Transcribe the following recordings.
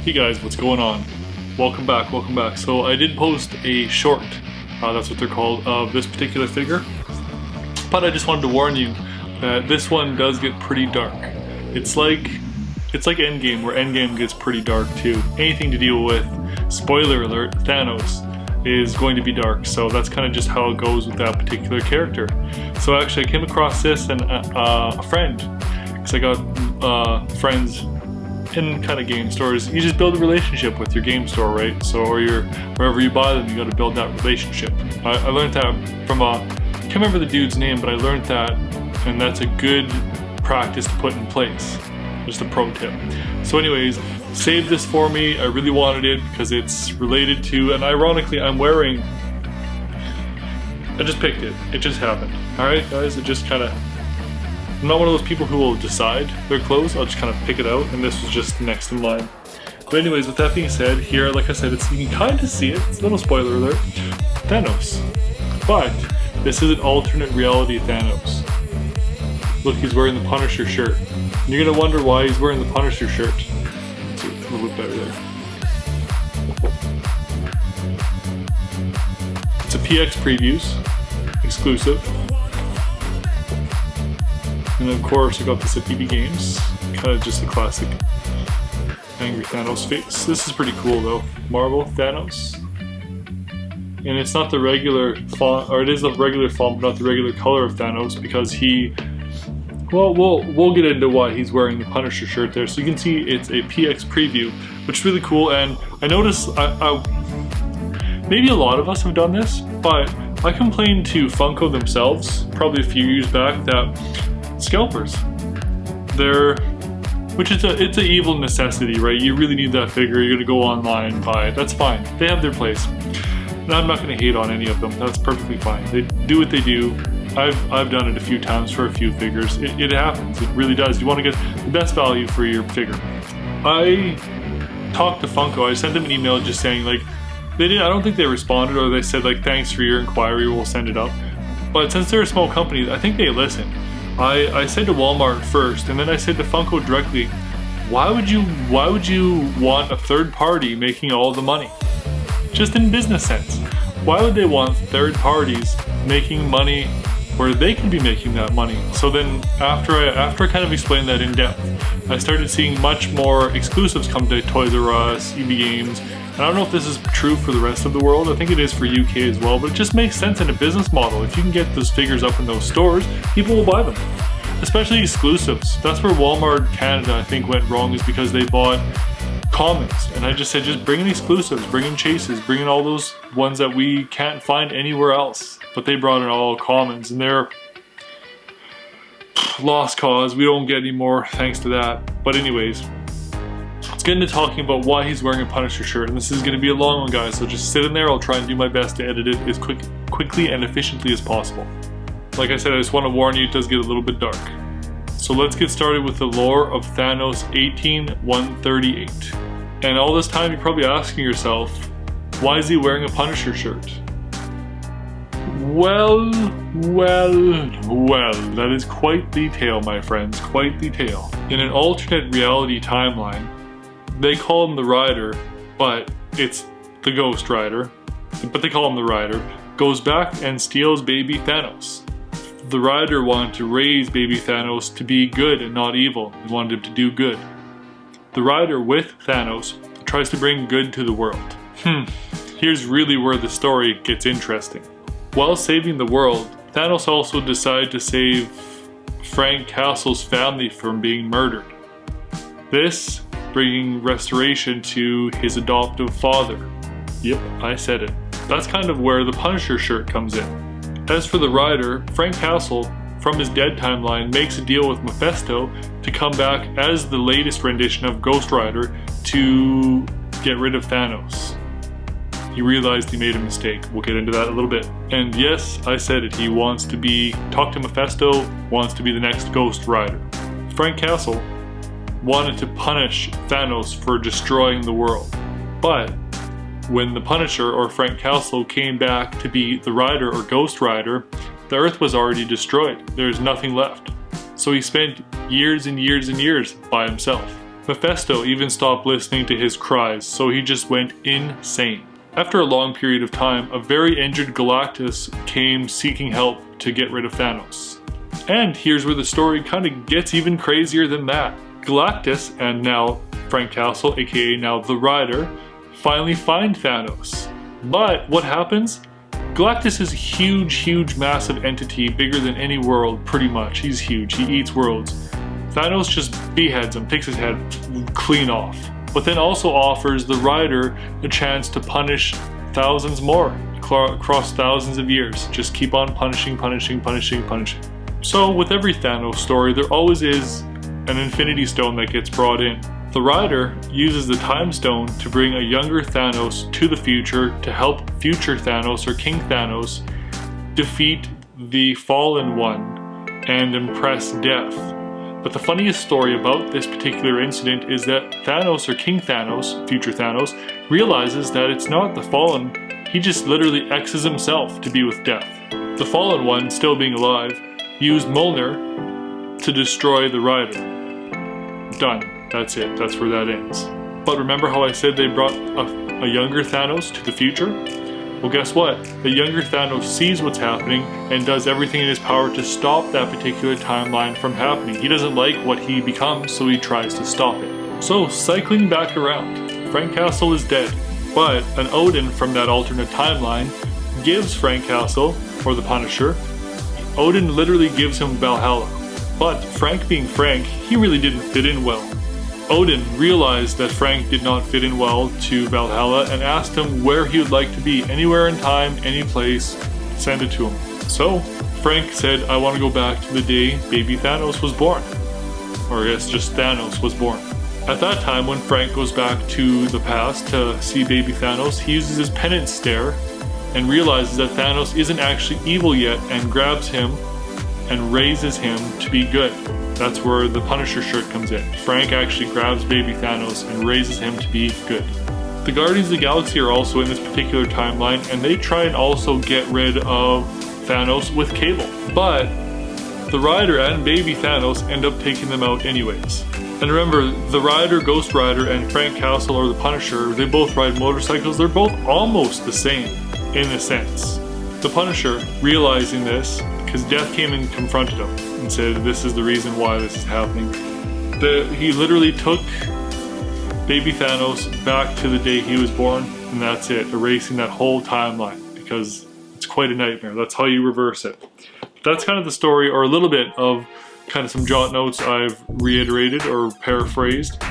Hey guys, what's going on? Welcome back, welcome back. So I did post a short, that's what they're called, of this particular figure. But I just wanted to warn you that this one does get pretty dark. It's like Endgame, where Endgame gets pretty dark too. Anything to deal with, spoiler alert, Thanos is going to be dark. So that's kind of just how it goes with that particular character. So actually I came across this and a friend, because I got friends in kind of game stores. You just build a relationship with your game store, right? So, or wherever you buy them, you got to build that relationship. I learned that from I can't remember the dude's name, but I learned that, and that's a good practice to put in place. Just a pro tip. So anyways, save this for me. I really wanted it because it's related to, and ironically I just picked it. It just happened. Alright guys, it just kind of, I'm not one of those people who will decide their clothes. I'll just kind of pick it out, and this was just next in line. But anyways, with that being said, here, like I said, you can kind of see it. It's a little spoiler alert. Thanos. But this is an alternate reality Thanos. Look, he's wearing the Punisher shirt. And you're gonna wonder why he's wearing the Punisher shirt. Let's see, it's a little bit better there. It's a PX previews, exclusive. And of course I got this at BB Games, kind of just a classic angry Thanos face. This is pretty cool though, Marvel Thanos. And it's not the regular font, or it is the regular font but not the regular color of Thanos, because he, well, we'll get into why he's wearing the Punisher shirt there. So you can see it's a PX preview, which is really cool. And I noticed, maybe a lot of us have done this, but I complained to Funko themselves probably a few years back that scalpers, it's an evil necessity, right? You really need that figure, you're gonna go online and buy it. That's fine, they have their place. And I'm not gonna hate on any of them, that's perfectly fine. They do what they do. I've done it a few times for a few figures. It happens, it really does. You wanna get the best value for your figure. I talked to Funko, I sent them an email just saying like, I don't think they responded, or they said like, thanks for your inquiry, we'll send it up. But since they're a small company, I think they listen. I said to Walmart first, and then I said to Funko directly, why would you want a third party making all the money? Just in business sense. Why would they want third parties making money where they could be making that money? So then after I kind of explained that in depth, I started seeing much more exclusives come to Toys R Us, EB Games. And I don't know if this is true for the rest of the world. I think it is for UK as well, but it just makes sense in a business model. If you can get those figures up in those stores, people will buy them. Especially exclusives. That's where Walmart Canada, I think, went wrong, is because they bought commons. And I just said, just bring in exclusives, bring in chases, bring in all those ones that we can't find anywhere else. But they brought in all commons, and they're lost cause. We don't get any more thanks to that. But anyways, let's get into talking about why he's wearing a Punisher shirt. And this is going to be a long one, guys, so just sit in there. I'll try and do my best to edit it as quickly and efficiently as possible. Like I said, I just want to warn you, it does get a little bit dark. So let's get started with the lore of Thanos 18138. And all this time you're probably asking yourself, why is he wearing a Punisher shirt? Well, that is quite the tale, my friends, quite the tale. In an alternate reality timeline, they call him the Rider, but it's the Ghost Rider, but they call him the Rider, goes back and steals baby Thanos. The Rider wanted to raise baby Thanos to be good and not evil. He wanted him to do good. The Rider, with Thanos, tries to bring good to the world. Here's really where the story gets interesting. While saving the world, Thanos also decided to save Frank Castle's family from being murdered. This bringing restoration to his adoptive father. Yep, I said it. That's kind of where the Punisher shirt comes in. As for the Rider, Frank Castle, from his dead timeline, makes a deal with Mephisto to come back as the latest rendition of Ghost Rider to get rid of Thanos. He realized he made a mistake. We'll get into that a little bit. And yes, I said it, he wants to talk to Mephisto, wants to be the next Ghost Rider. Frank Castle wanted to punish Thanos for destroying the world. But when the Punisher, or Frank Castle, came back to be the Rider or Ghost Rider, the Earth was already destroyed. There's nothing left. So he spent years and years and years by himself. Mephisto even stopped listening to his cries, so he just went insane. After a long period of time, a very injured Galactus came seeking help to get rid of Thanos. And here's where the story kind of gets even crazier than that. Galactus, and now Frank Castle, aka now the Rider, finally find Thanos. But what happens? Galactus is a huge, massive entity, bigger than any world, pretty much. He's huge, he eats worlds. Thanos just beheads him, takes his head clean off. But then also offers the Rider a chance to punish thousands more, across thousands of years. Just keep on punishing. So with every Thanos story, there always is an Infinity Stone that gets brought in. The Rider uses the Time Stone to bring a younger Thanos to the future to help future Thanos, or King Thanos, defeat the Fallen One and impress Death. But the funniest story about this particular incident is that Thanos, or King Thanos, future Thanos, realizes that it's not the Fallen, he just literally X's himself to be with Death. The Fallen One, still being alive, used Mjolnir to destroy the Rider. Done. That's it. That's where that ends. But remember how I said they brought a younger Thanos to the future? Well, guess what? The younger Thanos sees what's happening and does everything in his power to stop that particular timeline from happening. He doesn't like what he becomes, so he tries to stop it. So, cycling back around, Frank Castle is dead, but an Odin from that alternate timeline gives Frank Castle, or the Punisher, Odin literally gives him Valhalla. But Frank being Frank, he really didn't fit in well. Odin realized that Frank did not fit in well to Valhalla and asked him where he would like to be, anywhere in time, any place, send it to him. So Frank said, I want to go back to the day baby Thanos was born. Or yes, just Thanos was born. At that time, when Frank goes back to the past to see baby Thanos, he uses his penance stare and realizes that Thanos isn't actually evil yet and grabs him and raises him to be good. That's where the Punisher shirt comes in. Frank actually grabs baby Thanos and raises him to be good. The Guardians of the Galaxy are also in this particular timeline, and they try and also get rid of Thanos with Cable. But the Rider and baby Thanos end up taking them out anyways. And remember, the Rider, Ghost Rider, and Frank Castle, or the Punisher, they both ride motorcycles. They're both almost the same in a sense. The Punisher, realizing this, because Death came and confronted him and said, this is the reason why this is happening. He literally took baby Thanos back to the day he was born, and that's it, erasing that whole timeline, because it's quite a nightmare. That's how you reverse it. That's kind of the story, or a little bit of kind of some jot notes I've reiterated or paraphrased,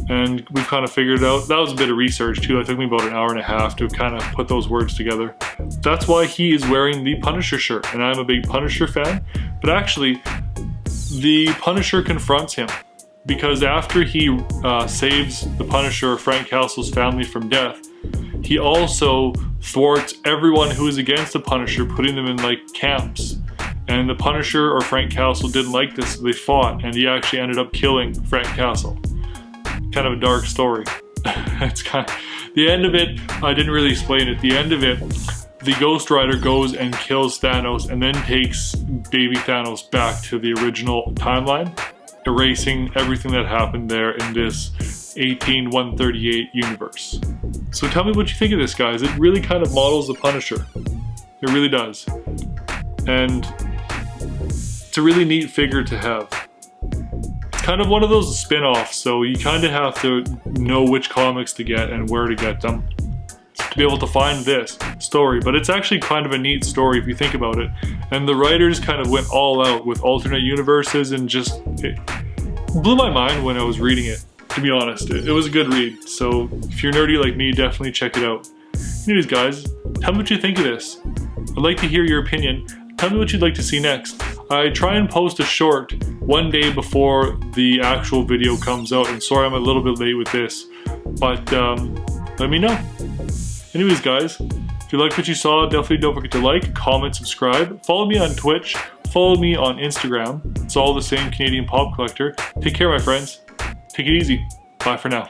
and we've kind of figured it out. That was a bit of research too. It took me about an hour and a half to kind of put those words together. That's why he is wearing the Punisher shirt, and I'm a big Punisher fan. But actually, the Punisher confronts him, because after he saves the Punisher, Frank Castle's family, from death, he also thwarts everyone who is against the Punisher, putting them in like camps. And the Punisher, or Frank Castle, didn't like this, so they fought, and he actually ended up killing Frank Castle. Kind of a dark story. It's kind of, the end of it, I didn't really explain it. The end of it, the Ghost Rider goes and kills Thanos and then takes baby Thanos back to the original timeline, erasing everything that happened there in this 18138 universe. So tell me what you think of this, guys. It really kind of models the Punisher. It really does. And it's a really neat figure to have. It's kind of one of those spin-offs, so you kind of have to know which comics to get and where to get them to be able to find this story. But it's actually kind of a neat story if you think about it. And the writers kind of went all out with alternate universes, and just, it blew my mind when I was reading it, to be honest. It was a good read, so if you're nerdy like me, definitely check it out. Anyways, guys, tell me what you think of this. I'd like to hear your opinion. Tell me what you'd like to see next. I try and post a short one day before the actual video comes out, and sorry I'm a little bit late with this, but let me know. Anyways, guys, if you liked what you saw, definitely don't forget to like, comment, subscribe. Follow me on Twitch. Follow me on Instagram. It's all the same, Canadian Pop Collector. Take care, my friends. Take it easy. Bye for now.